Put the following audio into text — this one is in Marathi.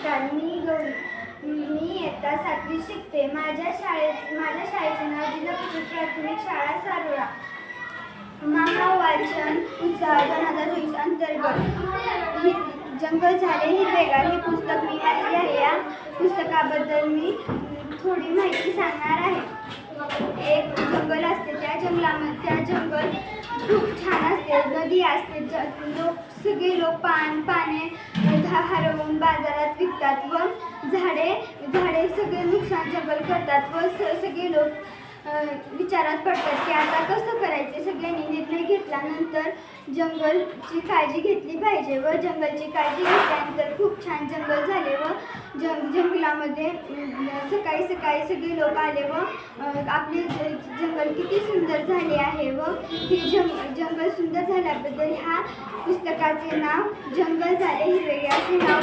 नमस्कार, मी गौरी. मी इयत्ता 7वी शिकते. माझ्या शाळेचे नाव जिल्हा परिषद प्राथमिक शाळा सारोळा. महावाचन उत्सव 2024 अंतर्गत जंगल झाले हिरवेगार हे पुस्तक मी वाचले आहे. या पुस्तकाबद्दल मी थोडी माहिती सांगणार आहे. एक जंगल असते, त्या जंगल खूप छान असते. नदी असते, सगळे लोक पाने हरवून बाजारात विकतात व झाडे सगळे नुकसान जंगल करतात व सगळे लोक विचारात पडतात की आता कसं करायचे. सगळ्यांनी निर्णय घेतल्यानंतर जंगलची काळजी घेतली पाहिजे व जंगलची काळजी घेतल्यानंतर खूप छान जंगल झाले व जंगलामध्ये सकाळी सगळे लोक आले व आपले जंगल किती सुंदर झाले आहे व हे जंगल सुंदर झाल्याबद्दल ह्या पुस्तकाचे नाव जंगल झाले हिरवेगार असे नाव